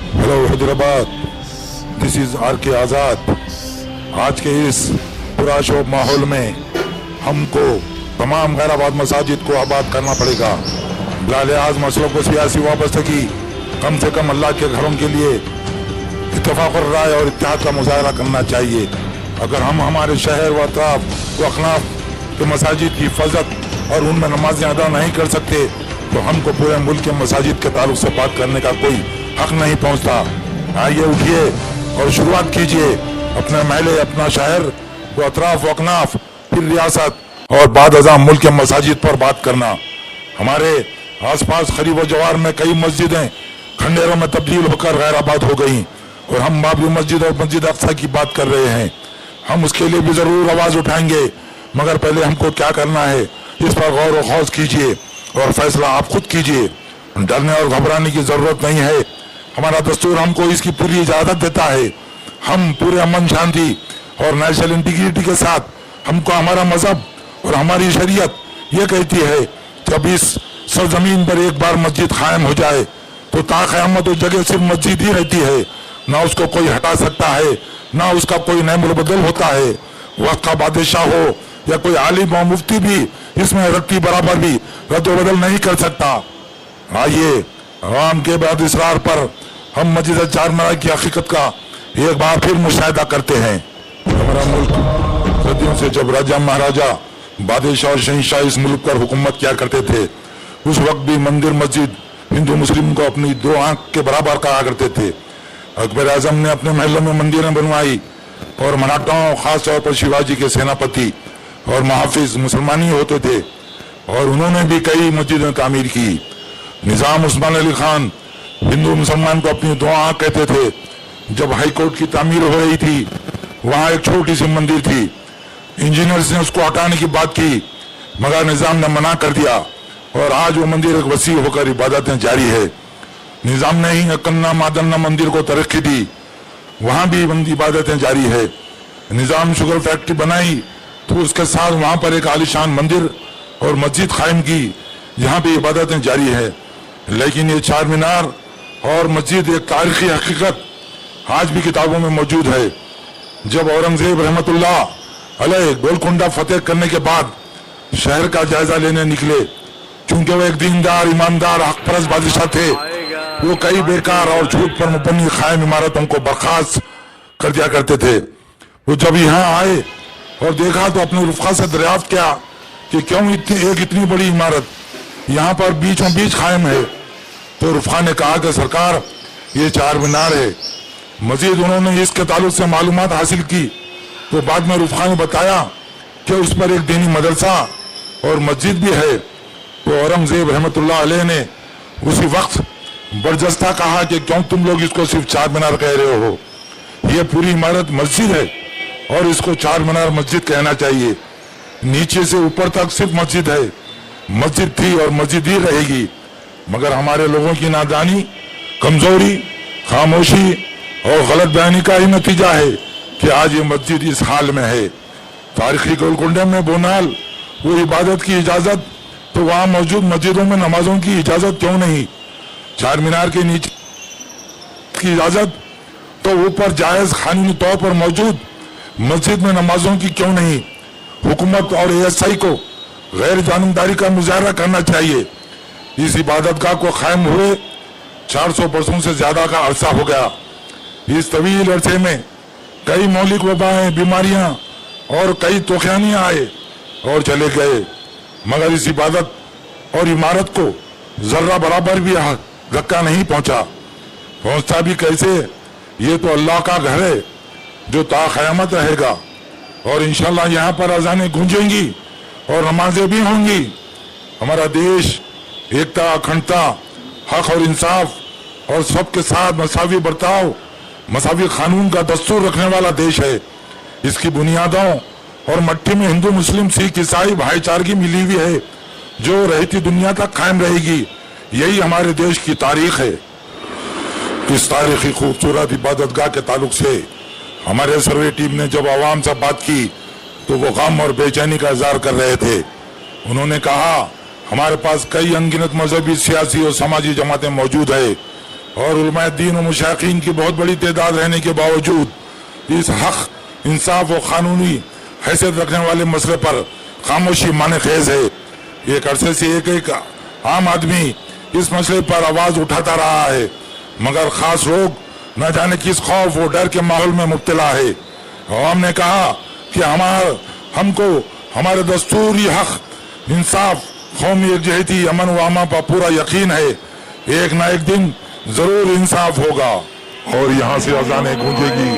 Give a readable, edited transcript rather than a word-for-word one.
Hello Hyderabad, this is R K Azad. आज के इस पुरशोर माहौल में हमको तमाम गैराबाद मसाजिद को आबाद करना पड़ेगा। बिलालिहाज मसलों को सियासी वाबस्तगी कम से कम अल्लाह के घरों के लिए इत्तेफाक और राय और इत्तेहाद का मुजाहरा करना चाहिए। अगर हम हमारे शहर व अतराफ व अखनाफ के मसाजिद की हिफाजत और उनमें नमाजें अदा नहीं कर सकते तो हमको पूरे मुल्क के मसाजिद के ताल्लुक से बात करने का कोई हक नहीं पहुंचता। आइए उठिए और शुरुआत कीजिए अपने महले, अपना शहर व अतराफ व अखनाफ, फिर रियासत और बाद अज़ां मुल्क के मसाजिद पर बात करना। हमारे आसपास खरीब व जवार में कई मस्जिदें खंडेरों में तब्दील होकर गैराबाद हो गई और हम बाबरी मस्जिद और मस्जिद अक्सा की बात कर रहे हैं। हम उसके लिए भी जरूर आवाज उठाएंगे, मगर पहले हमको क्या करना है इस पर गौर व खौज कीजिए और फैसला आप खुद कीजिए। डरने और घबराने की जरूरत नहीं है। हमारा दस्तूर हमको इसकी पूरी इजाजत देता है। हम पूरे अमन, शांति और नेशनल इंटीग्रिटी के साथ, हमको हमारा मजहब और हमारी शरीयत ये कहती है कि अब इस सरजमीन पर एक बार मस्जिद कायम हो जाए तो ता क़यामत उस जगह सिर्फ मस्जिद ही रहती है, ना उसको कोई हटा सकता है, ना उसका कोई नैमुल बदल होता है। वक्त का बादशाह हो या कोई आलिम और मुफ्ती भी इसमें रत्ती बराबर भी रद्द बदल नहीं कर सकता। आइए आवाम के बाद इसरार पर हम मस्जिद चारमीनार की हकीकत का एक बार फिर मुशाहिदा करते हैं। हमारा मुल्क सदियों से जब राजा महाराजा, बादशाह और शहंशाह इस मुल्क पर हुकूमत किया करते थे, उस वक्त भी मंदिर मस्जिद हिंदू मुस्लिम को अपनी दो आंख के बराबर कहा करते थे। अकबर आजम ने अपने महलों में मंदिरें बनवाई और मराठाओं, खास तौर पर शिवाजी के सेनापति और मुहाफिज मुसलमान ही होते थे और उन्होंने भी कई मस्जिदें तामीर की। निजाम उस्मान अली खान हिंदू मुसलमान को अपनी दो आंख कहते थे। जब हाई कोर्ट की तामीर हो रही थी, वहाँ एक छोटी सी मंदिर थी। इंजीनियर्स ने उसको हटाने की बात की, मगर निजाम ने मना कर दिया और आज वो मंदिर एक वसी होकर इबादतें जारी है। निजाम ने ही अकन्ना मादन्ना मंदिर को तरक्की दी, वहाँ भी इबादतें जारी है। निजाम शुगर फैक्ट्री बनाई तो उसके साथ वहाँ पर एक आलिशान मंदिर और मस्जिद कायम की, यहाँ भी इबादतें जारी है। लेकिन ये चार मीनार और मस्जिद एक तारीखी हकीकत आज भी किताबों में मौजूद है। जब औरंगजेब रहमतुल्लाह अलैह गोलकुंडा फतेह करने के बाद शहर का जायजा लेने निकले, चूंकि वो एक दीनदार, ईमानदार, हकपरस्त बादशाह थे, वो कई बेकार और झूठ पर मुबनी कायम इमारतों को बर्खास्त कर दिया करते थे। वो जब यहाँ आए और देखा तो अपने रुफ़क़ा से दरियाफ्त किया कि क्यों इतनी बड़ी इमारत यहाँ पर बीचों बीच कायम है। तो रुफ़क़ा ने कहा कि सरकार, ये चार मीनार है। मजीद उन्होंने इसके ताल्लुक से मालूमात हासिल की तो बाद में रुफ़क़ा ने बताया कि उस पर एक दीनी मदरसा और मस्जिद भी है। तो औरंगजेब रहमतुल्लाह अलैह ने उसी वक्त बरजस्ता कहा कि क्यों तुम लोग इसको सिर्फ चार मीनार कह रहे हो, ये पूरी इमारत मस्जिद है और इसको चार मीनार मस्जिद कहना चाहिए। नीचे से ऊपर तक सिर्फ मस्जिद है, मस्जिद थी और मस्जिद ही रहेगी। मगर हमारे लोगों की नादानी, कमजोरी, खामोशी और गलत बयानी का ही नतीजा है कि आज ये मस्जिद इस हाल में है। तारीखी गोलकुंडे में बोनाल वो इबादत की इजाजत, तो वहाँ मौजूद मस्जिदों में नमाजों की इजाजत क्यों नहीं? चार मीनार के नीचे की इजाजत तो ऊपर जायज कानूनी तौर पर मौजूद मस्जिद में नमाजों की क्यों नहीं? हुकूमत और ASI को गैर जानबदारी का मुजाहरा करना चाहिए। इस इबादत गाह को कायम हुए 400 वर्षों से ज्यादा का अरसा हो गया। इस तवील अरसे में कई मौलिक वबाएं, बीमारियां और कई तूफानियां आए और चले गए, मगर इस इबादत और इमारत को जर्रा बराबर भी धक्का नहीं पहुंचा भी कैसे? ये तो अल्लाह का घर है जो ता क़यामत रहेगा और इंशाल्लाह यहाँ पर अज़ानें गूंजेंगी और नमाजें भी होंगी। हमारा देश एकता, अखंडता, हक और इंसाफ और सबके साथ मसावी बर्ताव, मसावी कानून का दस्तूर रखने वाला देश है। इसकी बुनियादों और मट्टी में हिंदू, मुस्लिम, सिख, ईसाई भाईचारगी मिली हुई है जो रहती दुनिया तक कायम रहेगी। यही हमारे देश की तारीख है। इस तारीखी खूबसूरत इबादतगाह के ताल्लुक से हमारे सर्वे टीम ने जब आवाम से बात की तो वो गम और बेचैनी का इजहार कर रहे थे। उन्होंने कहा, हमारे पास कई अनगिनत मजहबी, सियासी और समाजी जमातें मौजूद है اور علماء دین و مشائخین کی بہت بڑی تعداد رہنے کے باوجود اس حق انصاف و قانونی حیثیت رکھنے والے مسئلے پر خاموشی معنی خیز ہے۔ ایک عرصے سے ایک عام آدمی اس مسئلے پر آواز اٹھاتا رہا ہے، مگر خاص لوگ نہ جانے کس خوف و ڈر کے ماحول میں مبتلا ہے۔ عوام نے کہا کہ ہم کو ہمارے دستوری حق، انصاف، قومی یکجہتی، امن و امان پر پورا یقین ہے۔ ایک نہ ایک دن ضرور انصاف ہوگا اور یہاں سے اذانیں گونجے گی۔